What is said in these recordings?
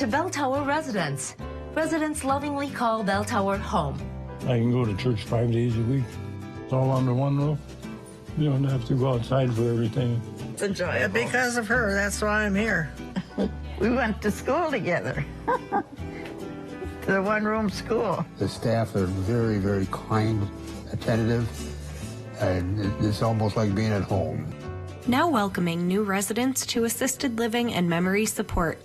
To Bell Tower residents. Residents lovingly call Bell Tower home. I can go to church 5 days a week. It's all under one roof. You don't have to go outside for everything. It's enjoyable. Yeah, because of her, that's why I'm here. We went to school together. To the one-room school. The staff are very, very kind, attentive, and it's almost like being at home. Now welcoming new residents to assisted living and memory support.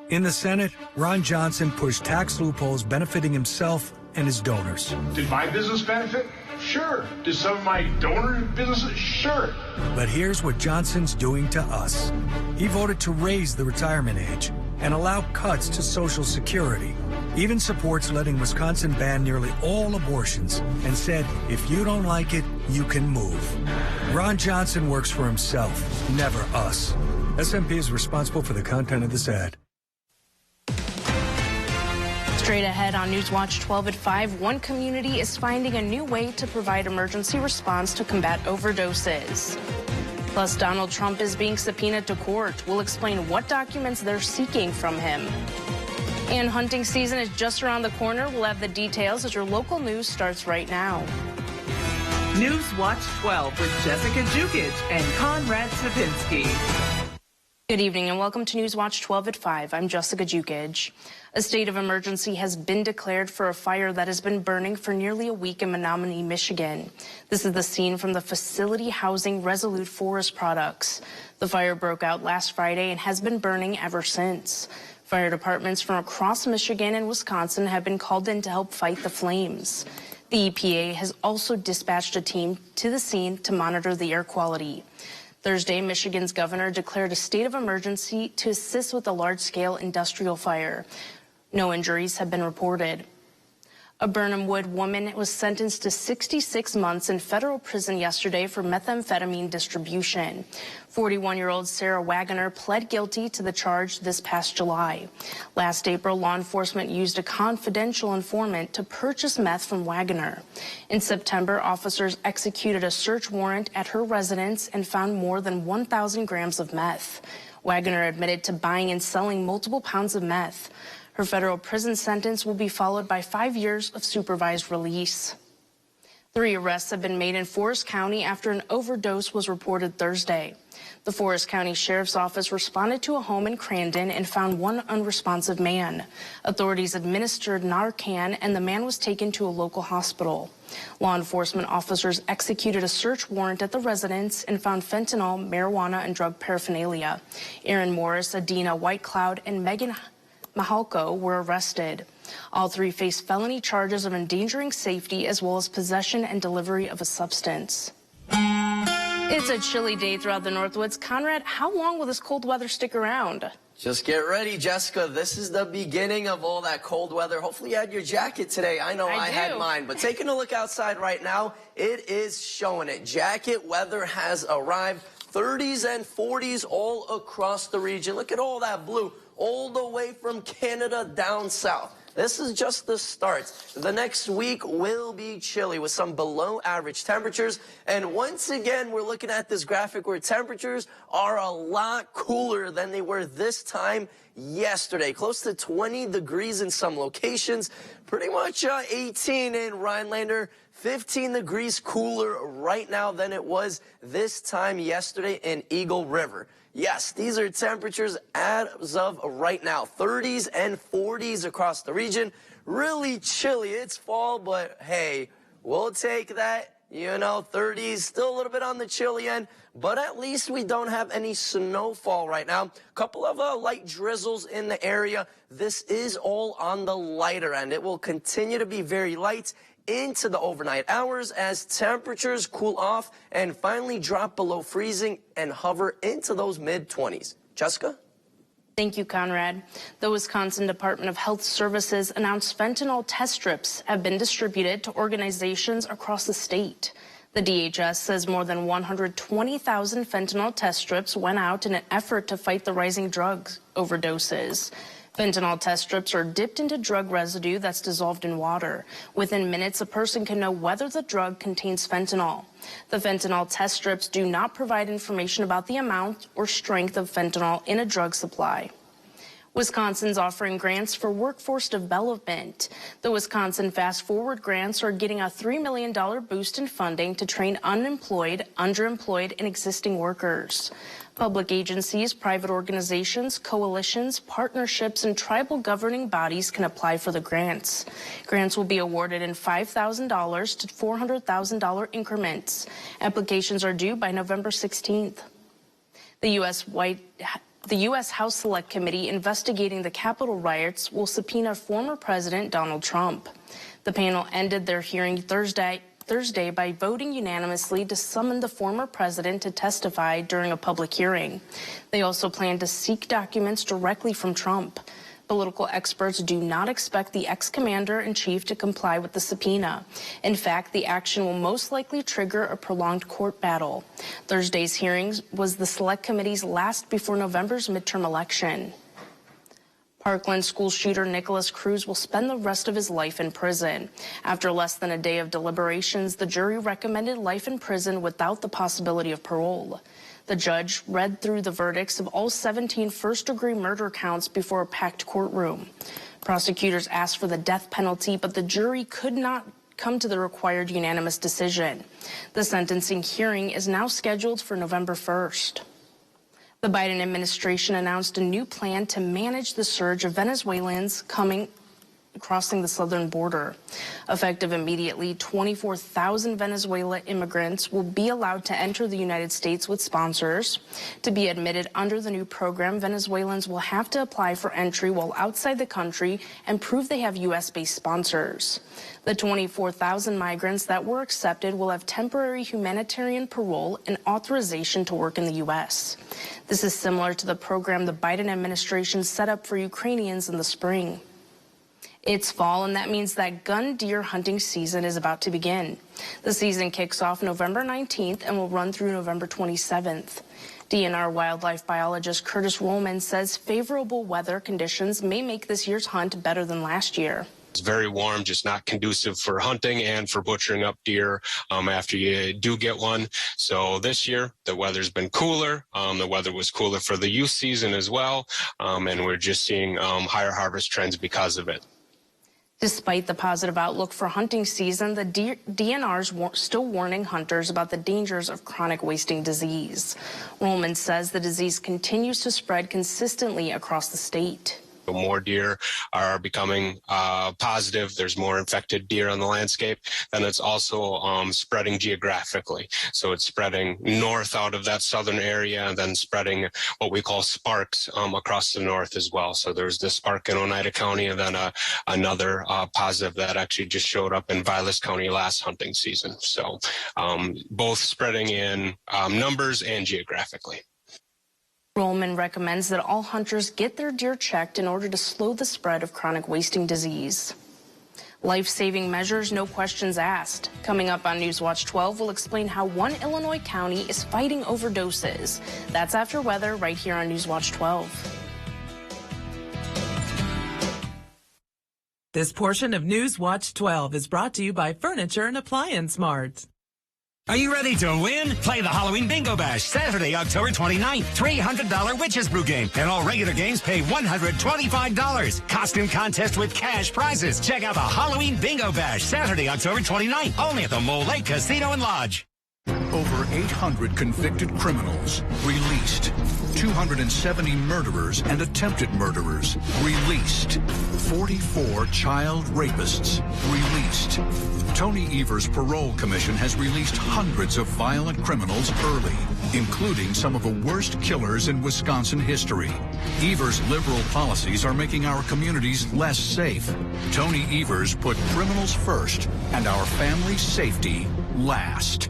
In the Senate, Ron Johnson pushed tax loopholes benefiting himself and his donors. Did my business benefit? Sure. Did some of my donor businesses? Sure. But here's what Johnson's doing to us. He voted to raise the retirement age and allow cuts to Social Security. Even supports letting Wisconsin ban nearly all abortions and said, if you don't like it, you can move. Ron Johnson works for himself, never us. SMP is responsible for the content of this ad. Straight ahead on Newswatch 12 at 5, one community is finding a new way to provide emergency response to combat overdoses. Plus, Donald Trump is being subpoenaed to court. We'll explain what documents they're seeking from him. And hunting season is just around the corner. We'll have the details as your local news starts right now. Newswatch 12 with Jessica Jukic and Conrad Sapinski. Good evening and welcome to Newswatch 12 at 5. I'm Jessica Jukic. A state of emergency has been declared for a fire that has been burning for nearly a week in Menominee, Michigan. This is the scene from the facility housing Resolute Forest Products. The fire broke out last Friday and has been burning ever since. Fire departments from across Michigan and Wisconsin have been called in to help fight the flames. The EPA has also dispatched a team to the scene to monitor the air quality. Thursday, Michigan's governor declared a state of emergency to assist with the large-scale industrial fire. No injuries have been reported. A Burnham Wood woman was sentenced to 66 months in federal prison yesterday for methamphetamine distribution. 41-year-old Sarah Wagoner pled guilty to the charge this past July. Last April, law enforcement used a confidential informant to purchase meth from Wagoner. In September, officers executed a search warrant at her residence and found more than 1,000 grams of meth. Wagoner admitted to buying and selling multiple pounds of meth. Her federal prison sentence will be followed by 5 years of supervised release. 3 arrests have been made in Forest County after an overdose was reported Thursday. The Forest County Sheriff's Office responded to a home in Crandon and found one unresponsive man. Authorities administered Narcan and the man was taken to a local hospital. Law enforcement officers executed a search warrant at the residence and found fentanyl, marijuana, and drug paraphernalia. Aaron Morris, Adina Whitecloud, and Megan Mahalko were arrested. All 3 face felony charges of endangering safety as well as possession and delivery of a substance. It's a chilly day throughout the Northwoods. Conrad, how long will this cold weather stick around? Just get ready, Jessica. This is the beginning of all that cold weather. Hopefully you had your jacket today. I know I had mine. But taking a look outside right now, it is showing it. Jacket weather has arrived. 30s and 40s all across the region. Look at all that blue, all the way from Canada down south. This is just the start. The next week will be chilly with some below average temperatures. And once again, we're looking at this graphic where temperatures are a lot cooler than they were this time yesterday. Close to 20 degrees in some locations. Pretty much 18 in Rhinelander. 15 degrees cooler right now than it was this time yesterday in Eagle River. Yes, these are temperatures as of right now. 30s and 40s across the region. Really chilly. It's fall, but hey, we'll take that. You know, 30s, still a little bit on the chilly end, but at least we don't have any snowfall right now. A couple of light drizzles in the area. This is all on the lighter end. It will continue to be very light into the overnight hours as temperatures cool off and finally drop below freezing and hover into those mid-20s. Jessica? Thank you, Conrad. The Wisconsin Department of Health Services announced fentanyl test strips have been distributed to organizations across the state. The DHS says more than 120,000 fentanyl test strips went out in an effort to fight the rising drug overdoses. Fentanyl test strips are dipped into drug residue that's dissolved in water. Within minutes, a person can know whether the drug contains fentanyl. The fentanyl test strips do not provide information about the amount or strength of fentanyl in a drug supply. Wisconsin's offering grants for workforce development. The Wisconsin Fast Forward grants are getting a $3 million boost in funding to train unemployed, underemployed, and existing workers. Public agencies, private organizations, coalitions, partnerships, and tribal governing bodies can apply for the grants. Grants will be awarded in $5,000 to $400,000 increments. Applications are due by November 16th. The U.S. House Select Committee investigating the Capitol riots will subpoena former President Donald Trump. The panel ended their hearing Thursday by voting unanimously to summon the former president to testify during a public hearing. They also plan to seek documents directly from Trump. Political experts do not expect the ex-commander-in-chief to comply with the subpoena. In fact, the action will most likely trigger a prolonged court battle. Thursday's hearings was the Select Committee's last before November's midterm election. Parkland school shooter Nicholas Cruz will spend the rest of his life in prison. After less than a day of deliberations, the jury recommended life in prison without the possibility of parole. The judge read through the verdicts of all 17 first-degree murder counts before a packed courtroom. Prosecutors asked for the death penalty, but the jury could not come to the required unanimous decision. The sentencing hearing is now scheduled for November 1st. The Biden administration announced a new plan to manage the surge of Venezuelans crossing the southern border. Effective immediately, 24,000 Venezuela immigrants will be allowed to enter the United States with sponsors. To be admitted under the new program, Venezuelans will have to apply for entry while outside the country and prove they have U.S.-based sponsors. The 24,000 migrants that were accepted will have temporary humanitarian parole and authorization to work in the U.S. This is similar to the program the Biden administration set up for Ukrainians in the spring. It's fall, and that means that gun deer hunting season is about to begin. The season kicks off November 19th and will run through November 27th. DNR wildlife biologist Curtis Rollman says favorable weather conditions may make this year's hunt better than last year. It's very warm, just not conducive for hunting and for butchering up deer after you do get one. So this year, the weather's been cooler. The weather was cooler for the youth season as well, and we're just seeing higher harvest trends because of it. Despite the positive outlook for hunting season, the DNR's still warning hunters about the dangers of chronic wasting disease. Rollman says the disease continues to spread consistently across the state. More deer are becoming positive. There's more infected deer on the landscape. Then it's also spreading geographically. So it's spreading north out of that southern area and then spreading what we call sparks across the north as well. So there's this spark in Oneida County and then another positive that actually just showed up in Vilas County last hunting season. So both spreading in numbers and geographically. Rollman recommends that all hunters get their deer checked in order to slow the spread of chronic wasting disease. Life-saving measures, no questions asked. Coming up on Newswatch 12, we'll explain how one Illinois county is fighting overdoses. That's after weather right here on Newswatch 12. This portion of Newswatch 12 is brought to you by Furniture and Appliance Mart. Are you ready to win? Play the Halloween Bingo Bash Saturday, October 29th. $300 Witches Brew game. And all regular games pay $125. Costume contest with cash prizes. Check out the Halloween Bingo Bash Saturday, October 29th. Only at the Mole Lake Casino and Lodge. Over 800 convicted criminals released. 270 murderers and attempted murderers released. 44 child rapists released. Tony Evers' parole commission has released hundreds of violent criminals early, including some of the worst killers in Wisconsin history. Evers' liberal policies are making our communities less safe. Tony Evers put criminals first and our family's safety last.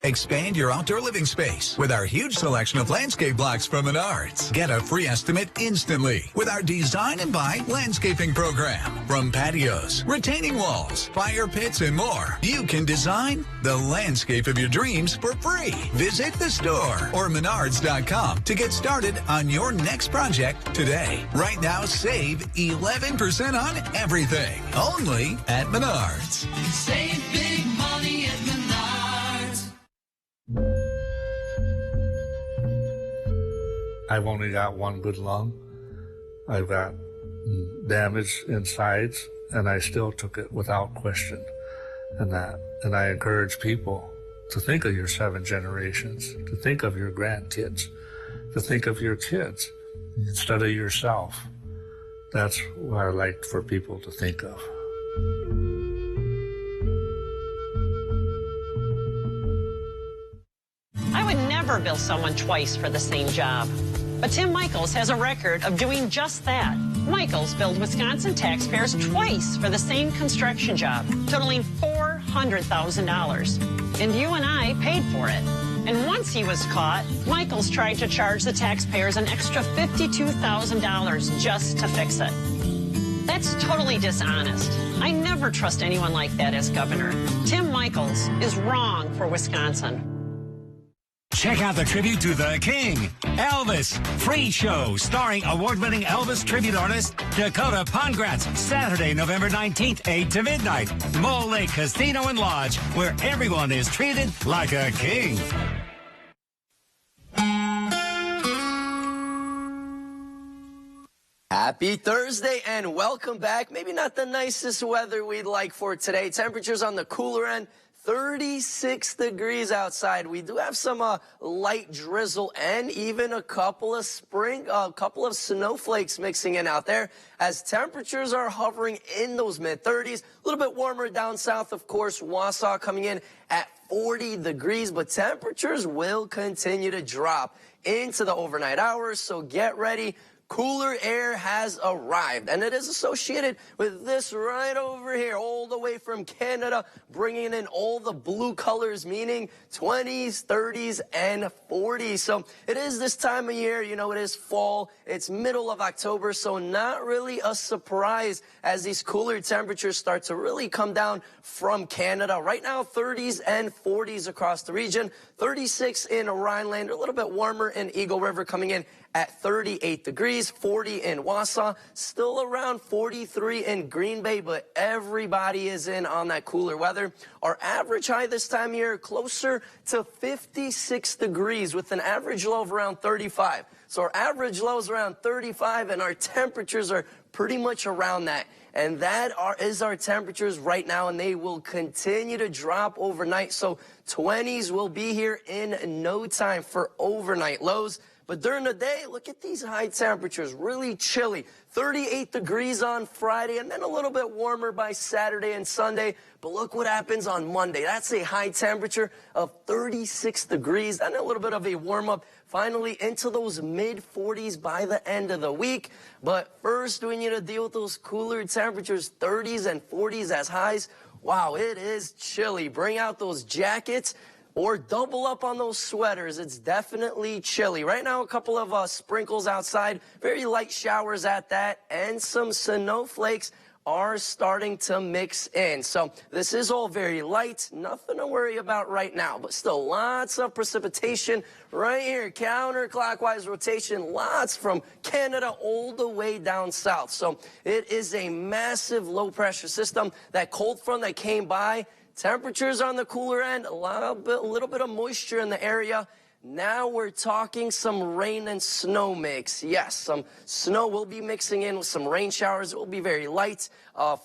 Expand your outdoor living space with our huge selection of landscape blocks from Menards. Get a free estimate instantly with our Design and Buy landscaping program. From patios, retaining walls, fire pits, and more, you can design the landscape of your dreams for free. Visit the store or Menards.com to get started on your next project today. Right now, save 11% on everything. Only at Menards. Save big money at Menards. I've only got one good lung. I've got damage in sides, and I still took it without question. And I encourage people to think of your 7 generations, to think of your grandkids, to think of your kids instead of yourself. That's what I like for people to think of. I would never bill someone twice for the same job. But Tim Michaels has a record of doing just that. Michaels billed Wisconsin taxpayers twice for the same construction job, totaling $400,000. And you and I paid for it. And once he was caught, Michaels tried to charge the taxpayers an extra $52,000 just to fix it. That's totally dishonest. I never trust anyone like that as governor. Tim Michaels is wrong for Wisconsin. Check out the tribute to the King, Elvis. Free show starring award-winning Elvis tribute artist Dakota Pongratz. Saturday, November 19th, 8 to midnight. Mole Lake Casino and Lodge, where everyone is treated like a king. Happy Thursday and welcome back. Maybe not the nicest weather we'd like for today. Temperatures on the cooler end. 36 degrees outside. We do have some light drizzle and even a couple of snowflakes mixing in out there as temperatures are hovering in those mid-30s. A little bit warmer down south, of course. Wausau coming in at 40 degrees, but temperatures will continue to drop into the overnight hours, so get ready. Cooler air has arrived, and it is associated with this right over here, all the way from Canada, bringing in all the blue colors, meaning 20s, 30s, and 40s. So it is this time of year, you know, it is fall, it's middle of October, so not really a surprise as these cooler temperatures start to really come down from Canada. Right now, 30s and 40s across the region, 36 in Rhineland, a little bit warmer in Eagle River coming in at 38 degrees, 40 in Wausau, still around 43 in Green Bay, but everybody is in on that cooler weather. Our average high this time of year, closer to 56 degrees with an average low of around 35. So our average low is around 35 and our temperatures are pretty much around that. And that is our temperatures right now, and they will continue to drop overnight. So 20s will be here in no time for overnight lows. But during the day, look at these high temperatures, really chilly. 38 degrees on Friday, and then a little bit warmer by Saturday and Sunday. But look what happens on Monday. That's a high temperature of 36 degrees, and a little bit of a warm-up. Finally into those mid-40s by the end of the week. But first, we need to deal with those cooler temperatures, 30s and 40s as highs. Wow, it is chilly. Bring out those jackets. Or double up on those sweaters. It's definitely chilly. Right now, a couple of sprinkles outside, very light showers at that, and some snowflakes are starting to mix in. So this is all very light, nothing to worry about right now, but still lots of precipitation right here, counterclockwise rotation, lots from Canada all the way down south. So it is a massive low pressure system. That cold front that came by, temperatures on the cooler end, a little bit of moisture in the area. Now we're talking some rain and snow mix. Yes, some snow will be mixing in with some rain showers. It will be very light.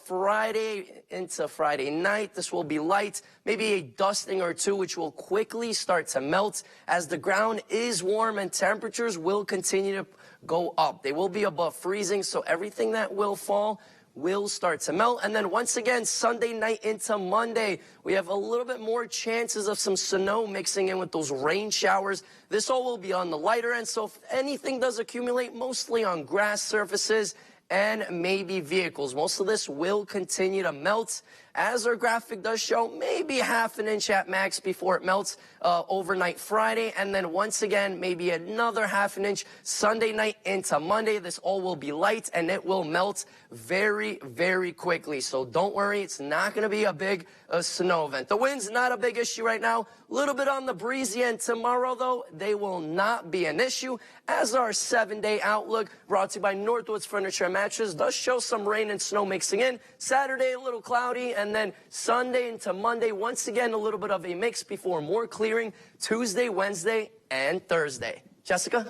Friday into Friday night, this will be light. Maybe a dusting or two, which will quickly start to melt as the ground is warm and temperatures will continue to go up. They will be above freezing, so everything that will fall will start to melt. And then once again, Sunday night into Monday, we have a little bit more chances of some snow mixing in with those rain showers. This all will be on the lighter end, so if anything does accumulate, mostly on grass surfaces and maybe vehicles. Most of this will continue to melt. As our graphic does show, maybe ½ an inch at max before it melts overnight Friday. And then once again, maybe another ½ an inch Sunday night into Monday. This all will be light and it will melt very, very quickly. So don't worry, it's not going to be a big snow event. The wind's not a big issue right now. A little bit on the breezy end tomorrow, though. They will not be an issue. As our 7-day outlook brought to you by Northwoods Furniture and Mattresses does show some rain and snow mixing in. Saturday, a little cloudy, and then Sunday into Monday, once again, a little bit of a mix before more clearing Tuesday, Wednesday, and Thursday. Jessica?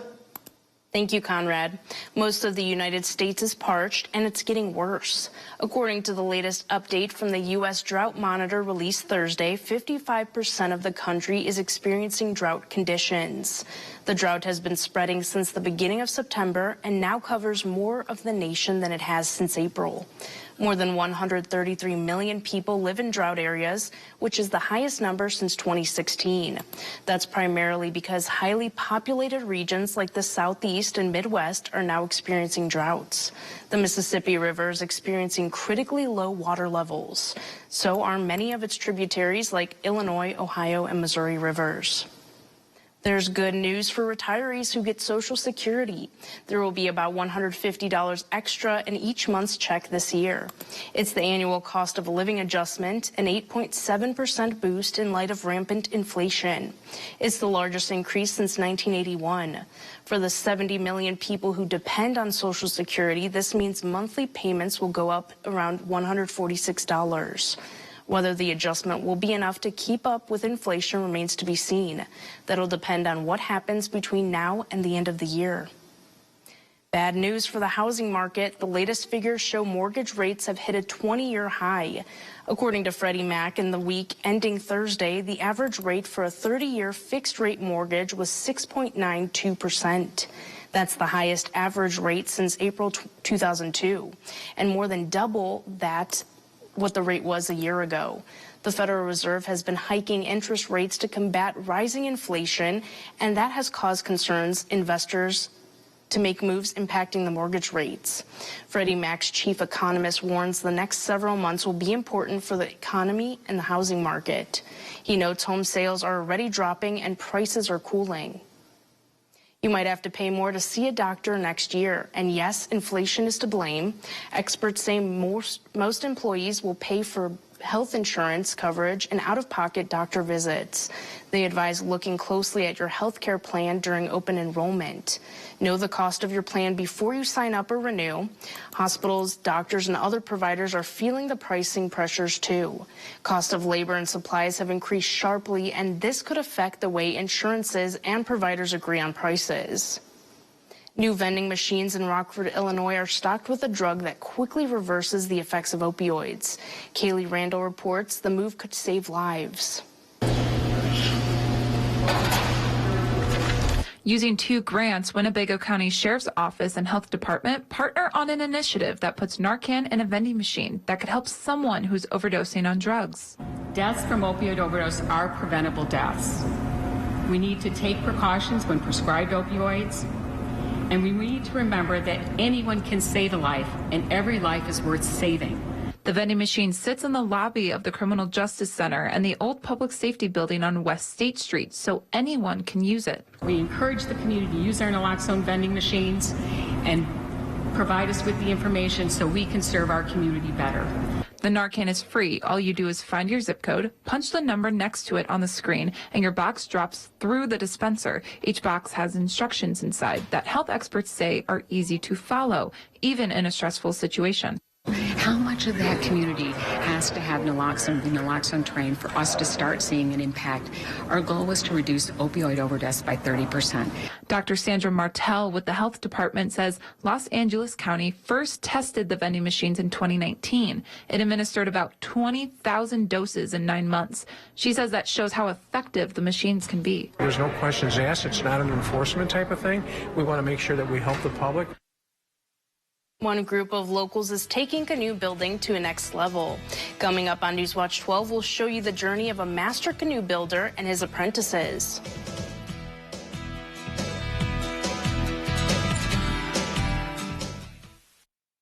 Thank you, Conrad. Most of the United States is parched, and it's getting worse. According to the latest update from the U.S. Drought Monitor released Thursday, 55% of the country is experiencing drought conditions. The drought has been spreading since the beginning of September and now covers more of the nation than it has since April. More than 133 million people live in drought areas, which is the highest number since 2016. That's primarily because highly populated regions like the Southeast and Midwest are now experiencing droughts. The Mississippi River is experiencing critically low water levels. So are many of its tributaries like Illinois, Ohio, and Missouri rivers. There's good news for retirees who get Social Security. There will be about $150 extra in each month's check this year. It's the annual cost of living adjustment, an 8.7% boost in light of rampant inflation. It's the largest increase since 1981. For the 70 million people who depend on Social Security, this means monthly payments will go up around $146. Whether the adjustment will be enough to keep up with inflation remains to be seen. That'll depend on what happens between now and the end of the year. Bad news for the housing market. The latest figures show mortgage rates have hit a 20-year high. According to Freddie Mac, in the week ending Thursday, the average rate for a 30-year fixed-rate mortgage was 6.92%. That's the highest average rate since April 2002, and more than double that what the rate was a year ago. The Federal Reserve has been hiking interest rates to combat rising inflation, and that has caused concerns investors to make moves impacting the mortgage rates. Freddie Mac's chief economist warns the next several months will be important for the economy and the housing market. He notes home sales are already dropping and prices are cooling. You might have to pay more to see a doctor next year. And yes, inflation is to blame. Experts say most employees will pay for health insurance coverage and out-of-pocket doctor visits. They advise looking closely at your health care plan during open enrollment. Know the cost of your plan before you sign up or renew. Hospitals, doctors, and other providers are feeling the pricing pressures too. Cost of labor and supplies have increased sharply, and this could affect the way insurances and providers agree on prices. New vending machines in Rockford, Illinois are stocked with a drug that quickly reverses the effects of opioids. Kaylee Randall reports the move could save lives. Using 2 grants, Winnebago County Sheriff's Office and Health Department partner on an initiative that puts Narcan in a vending machine that could help someone who's overdosing on drugs. Deaths from opioid overdose are preventable deaths. We need to take precautions when prescribed opioids, and we need to remember that anyone can save a life, and every life is worth saving. The vending machine sits in the lobby of the Criminal Justice Center and the old Public Safety Building on West State Street, so anyone can use it. We encourage the community to use our naloxone vending machines and provide us with the information so we can serve our community better. The Narcan is free. All you do is find your zip code, punch the number next to it on the screen, and your box drops through the dispenser. Each box has instructions inside that health experts say are easy to follow, even in a stressful situation. How much of that community has to have naloxone, be naloxone trained for us to start seeing an impact? Our goal was to reduce opioid overdose by 30%. Dr. Sandra Martell with the health department says Los Angeles County first tested the vending machines in 2019. It administered about 20,000 doses in 9 months. She says that shows how effective the machines can be. There's no questions asked. It's not an enforcement type of thing. We want to make sure that we help the public. One group of locals is taking canoe building to a next level. Coming up on Newswatch 12, we'll show you the journey of a master canoe builder and his apprentices.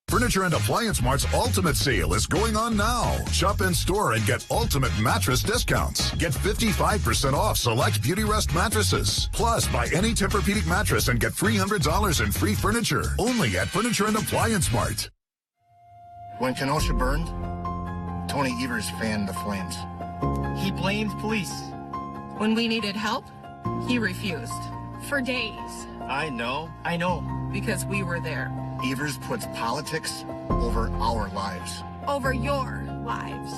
Furniture and Appliance Mart's Ultimate Sale is going on now. Shop in store and get ultimate mattress discounts. Get 55% off select Beauty Rest mattresses. Plus, buy any Tempur-Pedic mattress and get $300 in free furniture. Only at Furniture and Appliance Mart. When Kenosha burned, Tony Evers fanned the flames. He blamed police. When we needed help, he refused. For days. I know. Because we were there. Evers puts politics over our lives. Over your lives.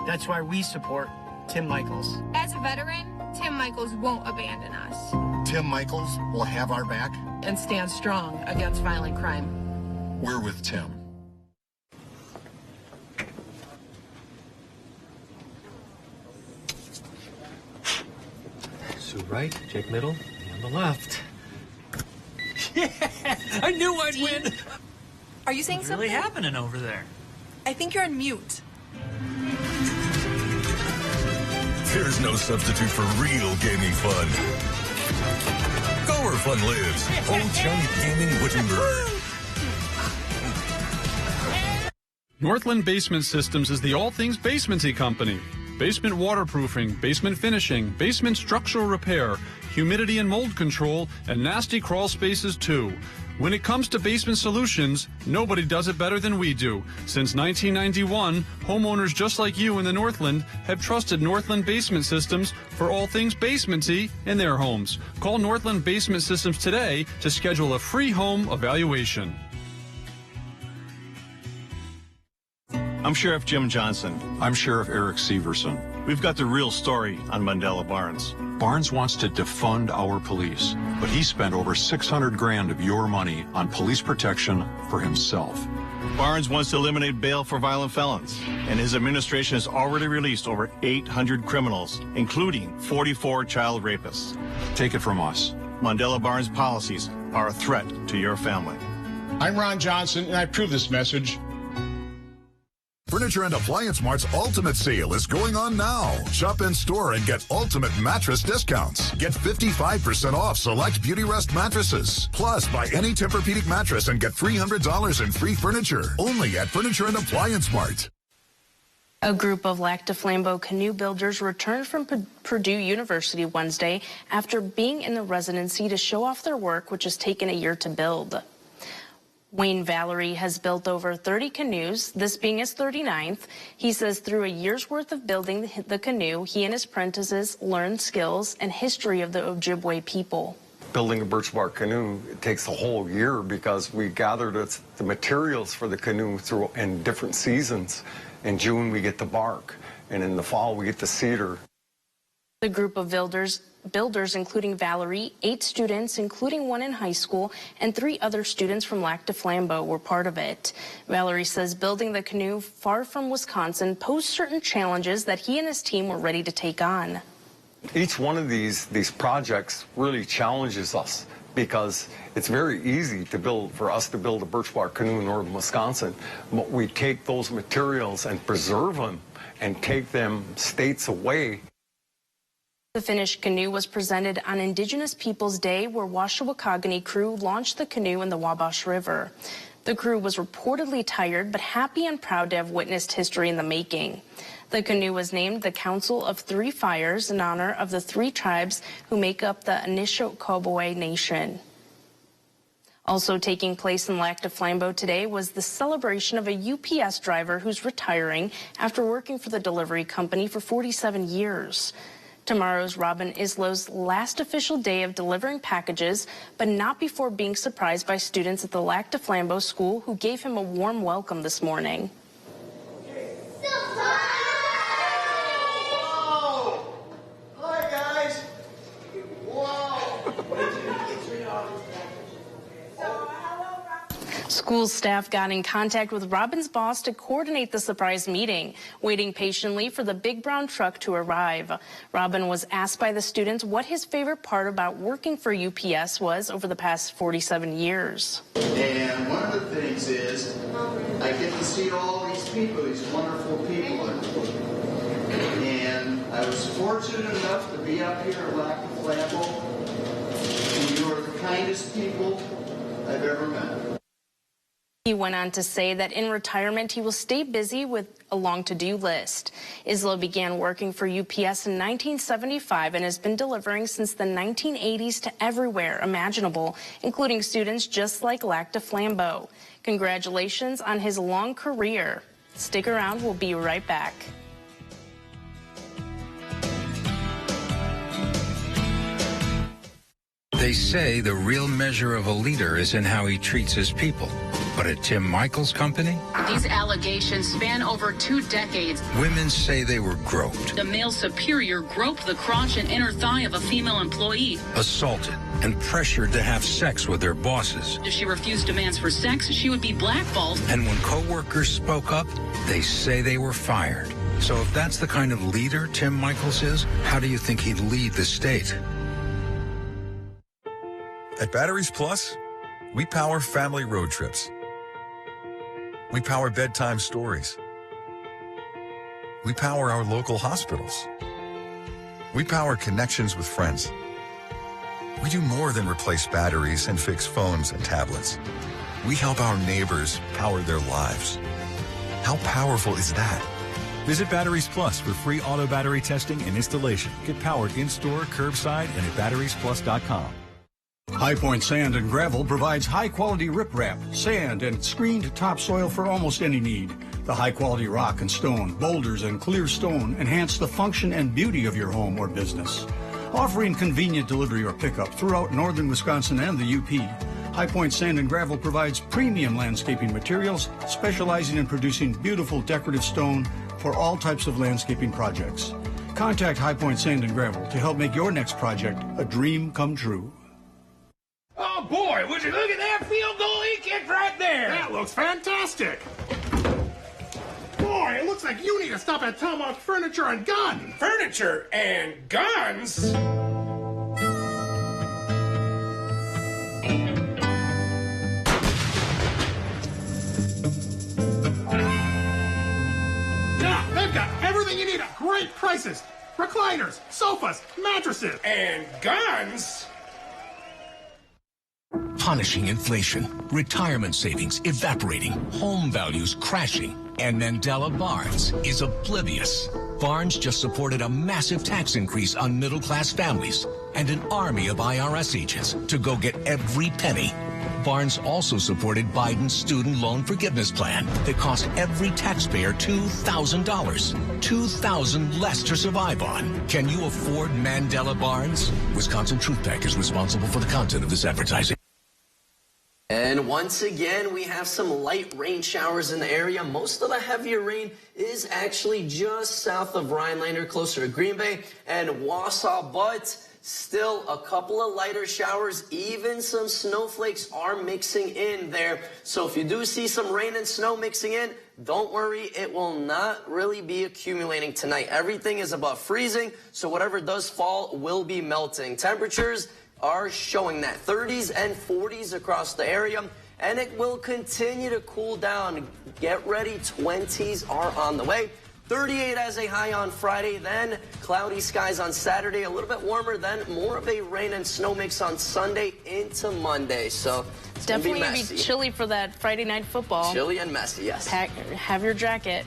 That's why we support Tim Michaels. As a veteran, Tim Michaels won't abandon us. Tim Michaels will have our back. And stand strong against violent crime. We're with Tim. Sue right, Jake middle, me on the left. Yeah, I knew I'd win. Are you saying What's something? really happening over there? I think you're on mute. There's no substitute for real gaming fun. Go where fun lives. Old Chunk Gaming Wittenberg. Northland Basement Systems is the all things basementy company. Basement waterproofing, basement finishing, basement structural repair, humidity and mold control, and nasty crawl spaces too. When it comes to basement solutions, nobody does it better than we do. Since 1991, homeowners just like you in the Northland have trusted Northland Basement Systems for all things basementy in their homes. Call Northland Basement Systems today to schedule a free home evaluation. I'm Sheriff Jim Johnson. I'm Sheriff Eric Severson. We've got the real story on Mandela Barnes. Barnes wants to defund our police, but he spent over $600,000 of your money on police protection for himself. Barnes wants to eliminate bail for violent felons, and his administration has already released over 800 criminals, including 44 child rapists. Take it from us. Mandela Barnes policies are a threat to your family. I'm Ron Johnson, and I approve this message. Furniture and Appliance Mart's Ultimate Sale is going on now. Shop in store and get ultimate mattress discounts. Get 55% off select Beauty Rest mattresses. Plus, buy any Tempur-Pedic mattress and get $300 in free furniture. Only at Furniture and Appliance Mart. A group of Lac du Flambeau canoe builders returned from Purdue University Wednesday after being in the residency to show off their work, which has taken a year to build. Wayne Valerie has built over 30 canoes, this being his 39th. He says through a year's worth of building the canoe, he and his apprentices learned skills and history of the Ojibwe people. Building a birch bark canoe, it takes a whole year because we gathered the materials for the canoe through in different seasons. In June, we get the bark, and in the fall, we get the cedar. The group of builders, including Valerie, 8 students, including one in high school, and 3 other students from Lac du Flambeau were part of it. Valerie says building the canoe far from Wisconsin posed certain challenges that he and his team were ready to take on. Each one of these projects really challenges us because it's very easy to build, for us to build a birch bark canoe in northern Wisconsin, but we take those materials and preserve them and take them states away. The finished canoe was presented on Indigenous Peoples Day, where Washawakagani crew launched the canoe in the Wabash River. The crew was reportedly tired, but happy and proud to have witnessed history in the making. The canoe was named the Council of 3 Fires in honor of the 3 tribes who make up the Anishinaabe Nation. Also taking place in Lac du Flambeau today was the celebration of a UPS driver who's retiring after working for the delivery company for 47 years. Tomorrow's Robin Islow's last official day of delivering packages, but not before being surprised by students at the Lac du Flambeau school who gave him a warm welcome this morning. Whoa! Hi, guys. Whoa! School staff got in contact with Robin's boss to coordinate the surprise meeting, waiting patiently for the big brown truck to arrive. Robin was asked by the students what his favorite part about working for UPS was over the past 47 years. And one of the things is I get to see all these people, these wonderful people. And I was fortunate enough to be up here at Lac du Flambeau. And you are the kindest people I've ever met. He went on to say that in retirement, he will stay busy with a long to-do list. Islow began working for UPS in 1975 and has been delivering since the 1980s to everywhere imaginable, including students just like Lac du Flambeau. Congratulations on his long career. Stick around, we'll be right back. They say the real measure of a leader is in how he treats his people. But at Tim Michael's company, These allegations span over 2 decades. women say they were groped, The male superior groped the crotch and inner thigh of a female employee. assaulted, and pressured to have sex with their bosses. If she refused demands for sex, she would be blackballed. And when coworkers spoke up, they say they were fired. So if that's the kind of leader Tim Michaels is, how do you think he'd lead the state? At Batteries Plus, we power family road trips. We power bedtime stories. We power our local hospitals. We power connections with friends. We do more than replace batteries and fix phones and tablets. We help our neighbors power their lives. How powerful is that? Visit Batteries Plus for free auto battery testing and installation. Get powered in-store, curbside, and at batteriesplus.com. High Point Sand and Gravel provides high-quality riprap, sand, and screened topsoil for almost any need. The high-quality rock and stone, boulders, and clear stone enhance the function and beauty of your home or business. Offering convenient delivery or pickup throughout northern Wisconsin and the UP, High Point Sand and Gravel provides premium landscaping materials, specializing in producing beautiful decorative stone for all types of landscaping projects. Contact High Point Sand and Gravel to help make your next project a dream come true. Oh, boy, would you look at that field goal he kicked right there? That looks fantastic. Boy, it looks like you need to stop at Tomahawk Furniture and Gun. Furniture and guns? Yeah, they've got everything you need at great prices. Recliners, sofas, mattresses. And guns? Punishing inflation, retirement savings evaporating, home values crashing, and Mandela Barnes is oblivious. Barnes just supported a massive tax increase on middle-class families and an army of IRS agents to go get every penny. Barnes also supported Biden's student loan forgiveness plan that cost every taxpayer $2,000. $2,000 less to survive on. Can you afford Mandela Barnes? Wisconsin Truth Pack is responsible for the content of this advertising. And once again, we have some light rain showers in the area. Most of the heavier rain is actually just south of Rhinelander, closer to Green Bay and Wausau, but still a couple of lighter showers. Even some snowflakes are mixing in there. So if you do see some rain and snow mixing in, don't worry, it will not really be accumulating tonight. Everything is above freezing, so whatever does fall will be melting. Temperatures are showing that 30s and 40s across the area, and it will continue to cool down. Get ready, 20s are on the way. 38 as a high on Friday, then cloudy skies on Saturday, a little bit warmer, then more of a rain and snow mix on Sunday into Monday. So it's definitely gonna going to be chilly for that Friday night football. Chilly and messy, yes. Have your jacket.